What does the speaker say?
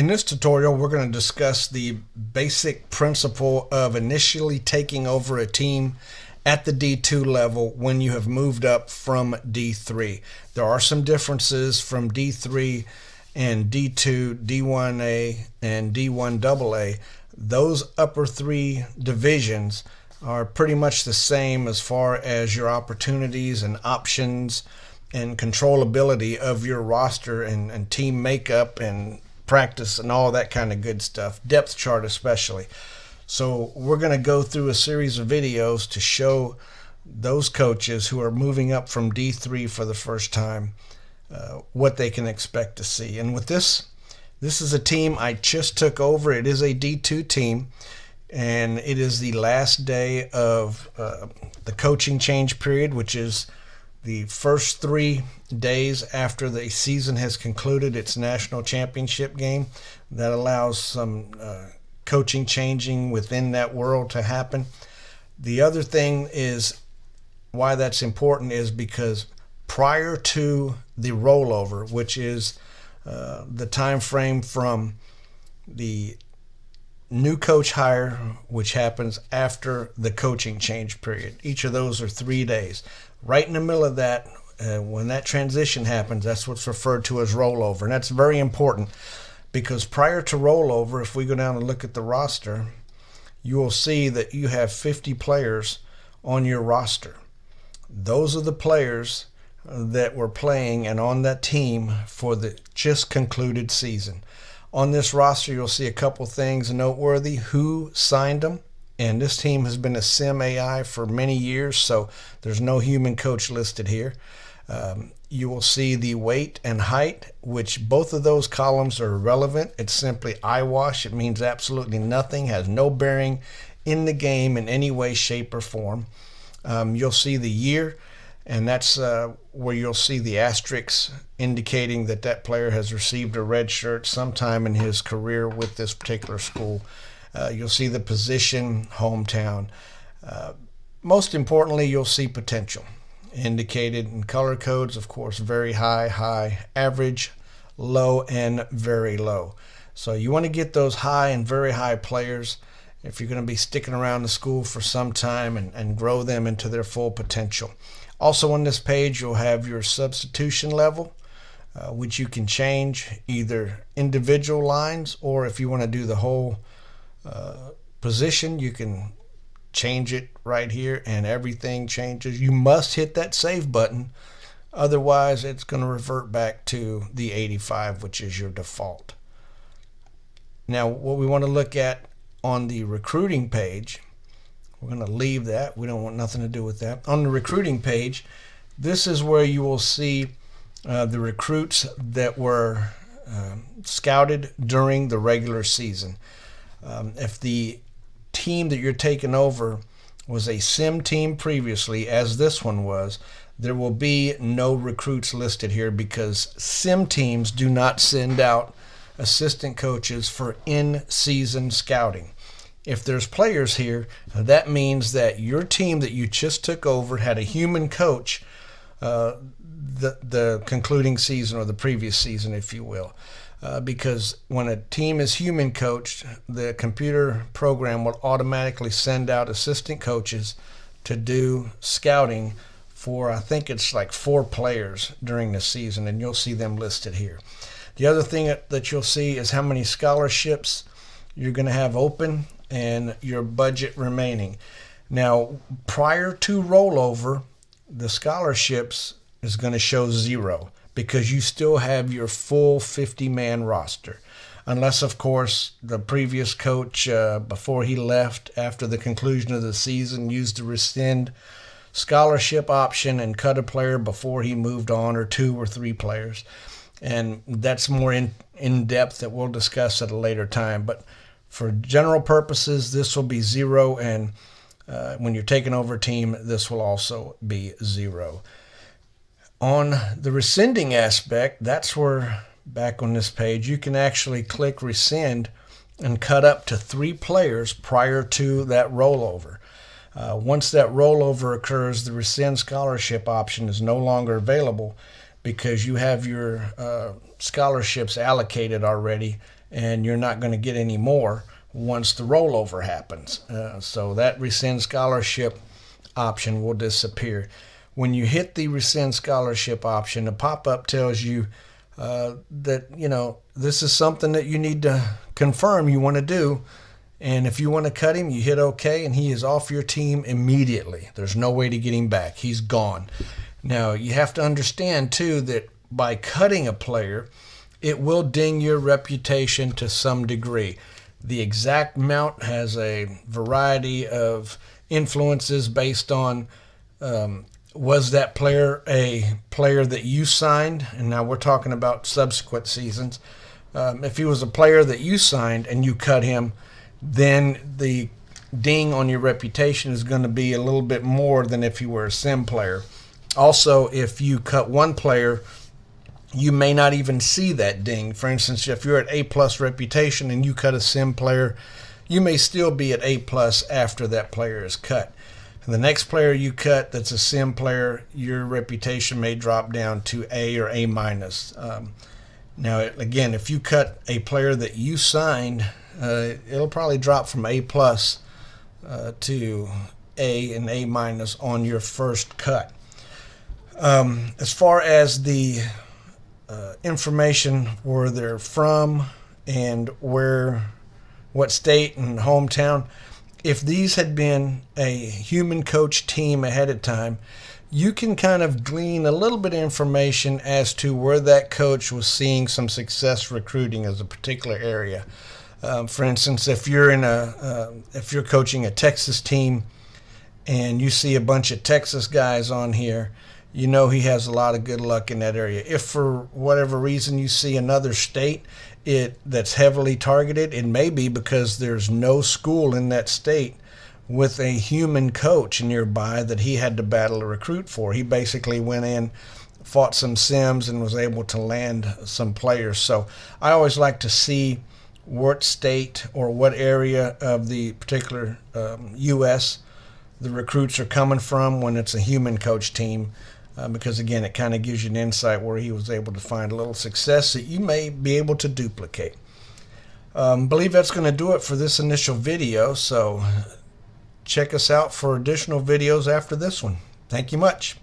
In this tutorial, we're going to discuss the basic principle of initially taking over a team at the D2 level when you have moved up from D3. There are some differences from D3 and D2, D1A, and D1AA. Those upper three divisions are pretty much the same as far as your opportunities and options and controllability of your roster and team makeup and practice and all that kind of good stuff, depth chart especially. So we're going to go through a series of videos to show those coaches who are moving up from D3 for the first time what they can expect to see. And with this is a team I just took over. It is a D2 team, and it is the last day of the coaching change period, which is the first 3 days after the season has concluded its national championship game. That allows some coaching changing within that world to happen. The other thing is why that's important is because prior to the rollover, which is the time frame from the new coach hire, which happens after the coaching change period. Each of those are 3 days. Right in the middle of that, when that transition happens, that's what's referred to as rollover. And that's very important because prior to rollover, if we go down and look at the roster, you will see that you have 50 players on your roster. Those are the players that were playing and on that team for the just concluded season. On this roster, you'll see a couple things noteworthy: who signed them. And this team has been a sim AI for many years, so there's no human coach listed here. You will see the weight and height, which both of those columns are irrelevant. It's simply eyewash. It means absolutely nothing, has no bearing in the game in any way, shape, or form. You'll see the year, and that's where you'll see the asterisks indicating that that player has received a red shirt sometime in his career with this particular school. You'll see the position, hometown. Most importantly, you'll see potential indicated in color codes, of course, very high, high, average, low, and very low. So you want to get those high and very high players if you're going to be sticking around the school for some time and grow them into their full potential. Also on this page, you'll have your substitution level, which you can change either individual lines, or if you want to do the whole position, you can change it right here and everything changes. You must hit that save button, otherwise it's going to revert back to the 85, which is your default. Now what we want to look at on the recruiting page, we're going to leave that. We don't want nothing to do with that. On the recruiting page, this is where you will see the recruits that were scouted during the regular season. If the team that you're taking over was a sim team previously, as this one was, there will be no recruits listed here because sim teams do not send out assistant coaches for in-season scouting. If there's players here, that means that your team that you just took over had a human coach the concluding season, or the previous season, if you will. Because when a team is human coached, the computer program will automatically send out assistant coaches to do scouting for, I think it's like 4 players during the season, and you'll see them listed here. The other thing that you'll see is how many scholarships you're going to have open and your budget remaining. Now, prior to rollover, the scholarships is going to show 0. Because you still have your full 50-man roster. Unless, of course, the previous coach, before he left after the conclusion of the season, used the rescind scholarship option and cut a player before he moved on, or 2 or 3 players. And that's more in depth that we'll discuss at a later time. But for general purposes, this will be 0. And when you're taking over a team, this will also be 0. On the rescinding aspect, that's where, back on this page, you can actually click rescind and cut up to 3 players prior to that rollover. Once that rollover occurs, the rescind scholarship option is no longer available because you have your scholarships allocated already and you're not going to get any more once the rollover happens. So that rescind scholarship option will disappear. When you hit the rescind scholarship option, the pop-up tells you that, you know, this is something that you need to confirm you want to do. And if you want to cut him, you hit OK, and he is off your team immediately. There's no way to get him back. He's gone. Now, you have to understand, too, that by cutting a player, it will ding your reputation to some degree. The exact amount has a variety of influences based on was that player a player that you signed? And now we're talking about subsequent seasons. If he was a player that you signed and you cut him, then the ding on your reputation is going to be a little bit more than if you were a sim player. Also, if you cut one player, you may not even see that ding. For instance, if you're at A+ reputation and you cut a sim player, you may still be at A+ after that player is cut. And the next player you cut that's a sim player, your reputation may drop down to A or A-. Now, again, if you cut a player that you signed, it'll probably drop from A+ to A and A- on your first cut. As far as the information where they're from and what state and hometown, if these had been a human coach team ahead of time, you can kind of glean a little bit of information as to where that coach was seeing some success recruiting as a particular area. For instance, if you're coaching a Texas team and you see a bunch of Texas guys on here, you know he has a lot of good luck in that area. If for whatever reason you see another state that's heavily targeted, it may be because there's no school in that state with a human coach nearby that he had to battle a recruit for. He basically went in, fought some sims, and was able to land some players. So I always like to see what state or what area of the particular U.S. the recruits are coming from when it's a human coach team. Because, again, it kind of gives you an insight where he was able to find a little success that you may be able to duplicate. Believe that's going to do it for this initial video, so check us out for additional videos after this one. Thank you much.